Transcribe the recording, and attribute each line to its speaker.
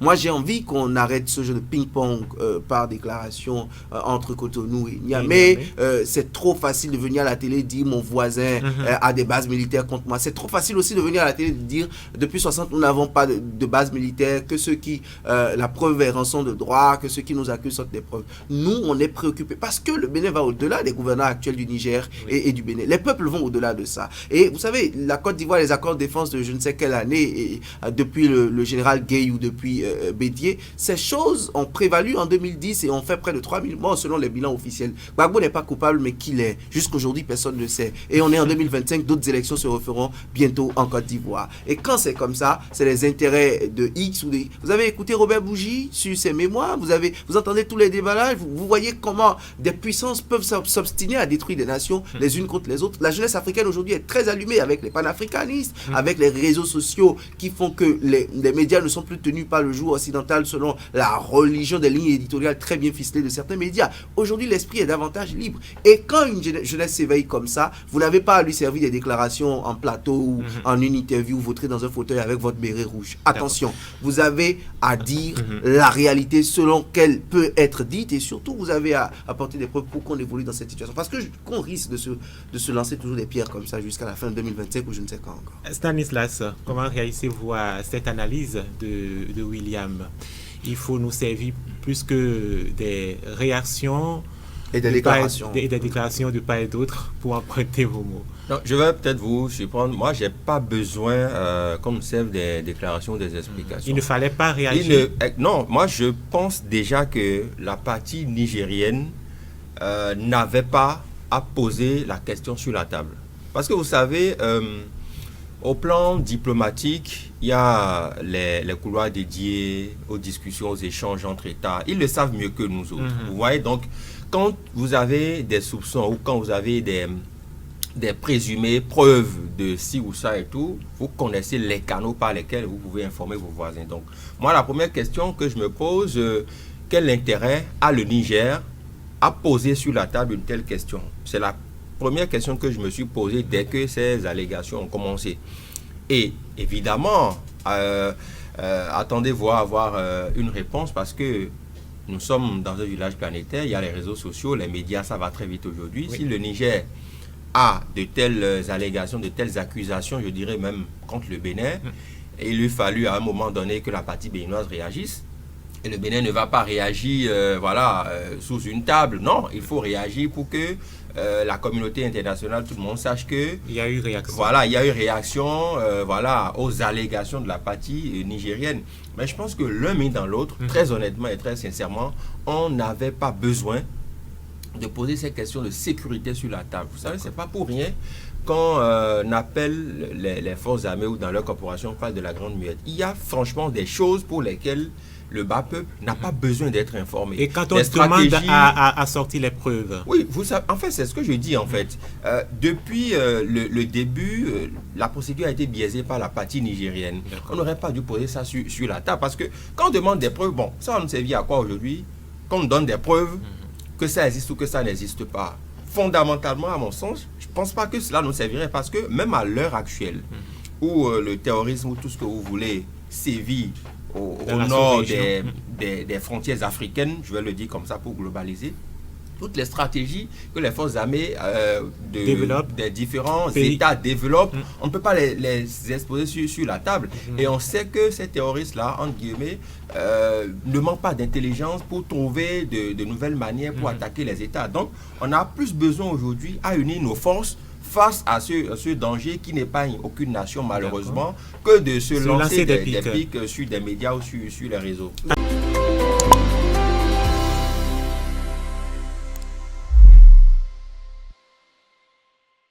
Speaker 1: Moi, j'ai envie qu'on arrête ce jeu de ping-pong par déclaration entre Cotonou et Niamey. C'est trop facile de venir à la télé dire mon voisin a des bases militaires contre moi. C'est trop facile aussi de venir à la télé dire depuis 60 nous n'avons pas de base militaire, que ceux qui la preuve est rançon de droit, que ceux qui nous accusent sortent des preuves. Nous, on est préoccupés parce que le Bénin va au-delà des gouverneurs actuels du Niger et du Bénin. Les peuples vont au-delà de ça. Et vous savez, la Côte d'Ivoire, les accords de défense de je ne sais quelle année, et, depuis le général Gueye ou depuis Bédier, ces choses ont prévalu en 2010 et ont fait près de 3000 morts selon les bilans officiels. Gbagbo n'est pas coupable, mais qui l'est? Jusqu'aujourd'hui, personne ne le sait. Et on est en 2025, d'autres élections se referont bientôt en Côte d'Ivoire. Et quand c'est comme ça, c'est les intérêts de X ou de... Vous avez écouté Robert Bougie sur ses mémoires, vous entendez tous les débats là, vous voyez comment des puissances peuvent s'obstiner à détruire des nations les unes contre les autres. La jeunesse africaine aujourd'hui est très allumée avec les panafricanistes, avec les réseaux sociaux qui font que les médias ne sont plus tenus par le joug occidental selon la religion des lignes éditoriales très bien ficelées de certains médias. Aujourd'hui, l'esprit est davantage libre. Et quand une jeunesse s'éveille comme ça, vous n'avez pas à lui servir des déclarations en plateau ou en une interview, vous voterez dans un fauteuil avec votre béret rouge. Attention, vous avez à dire la réalité selon qu'elle peut être dite et surtout vous avez à apporter des preuves pour qu'on évolue dans cette situation. Parce que qu'on risque de se lancer toujours des pierres comme ça jusqu'à la fin de 2025 ou je ne sais quand encore.
Speaker 2: Stanislas, comment réagissez-vous à cette analyse de William? Il faut nous servir plus que des réactions
Speaker 1: et des déclarations.
Speaker 2: Des déclarations de part et d'autre pour emprunter vos mots.
Speaker 3: Non, je vais peut-être vous surprendre. Moi, je n'ai pas besoin qu'on me serve des déclarations, des explications.
Speaker 2: Il ne fallait pas réagir.
Speaker 3: Non, moi, je pense déjà que la partie nigérienne n'avait pas à poser la question sur la table. Parce que vous savez, au plan diplomatique, il y a les couloirs dédiés aux discussions, aux échanges entre États. Ils le savent mieux que nous autres. Vous voyez, donc, quand vous avez des soupçons ou quand vous avez des présumées preuves de ci ou ça et tout, vous connaissez les canaux par lesquels vous pouvez informer vos voisins. Donc, moi, la première question que je me pose, quel intérêt a le Niger à poser sur la table une telle question? C'est la première question que je me suis posée dès que ces allégations ont commencé. Et évidemment, attendez voir avoir une réponse parce que nous sommes dans un village planétaire, il y a les réseaux sociaux, les médias, ça va très vite aujourd'hui. Oui. Si le Niger a de telles allégations, de telles accusations, je dirais même contre le Bénin, et il lui fallu à un moment donné que la partie béninoise réagisse. Et le Bénin ne va pas réagir sous une table. Non, il faut réagir pour que la communauté internationale, tout le monde sache que...
Speaker 2: Il y a eu réaction.
Speaker 3: Voilà, il y a eu réaction aux allégations de la partie nigérienne. Mais je pense que l'un mis dans l'autre, très honnêtement et très sincèrement, on n'avait pas besoin de poser ces questions de sécurité sur la table. Vous savez, c'est pas pour rien quand on appelle les forces armées ou dans leur corporation, on parle de la grande muette. Il y a franchement des choses pour lesquelles le bas peuple n'a pas besoin d'être informé.
Speaker 2: Et quand on demande à sortir les preuves.
Speaker 3: Oui, vous savez, en fait, c'est ce que je dis en fait. Depuis le début, la procédure a été biaisée par la partie nigérienne. On n'aurait pas dû poser ça sur la table parce que quand on demande des preuves, bon, ça va nous servir à quoi aujourd'hui? Quand on donne des preuves, que ça existe ou que ça n'existe pas. Fondamentalement, à mon sens, je ne pense pas que cela nous servirait parce que même à l'heure actuelle, où le terrorisme ou tout ce que vous voulez sévit au nord des frontières africaines, je vais le dire comme ça pour globaliser, toutes les stratégies que les forces armées des différents États développent, on ne peut pas les exposer sur la table. Et on sait que ces terroristes-là, entre guillemets, ne manquent pas d'intelligence pour trouver de nouvelles manières pour attaquer les États. Donc, on a plus besoin aujourd'hui à unir nos forces face à ce danger qui n'épargne aucune nation malheureusement, que de se lancer des pics sur des médias ou sur les réseaux.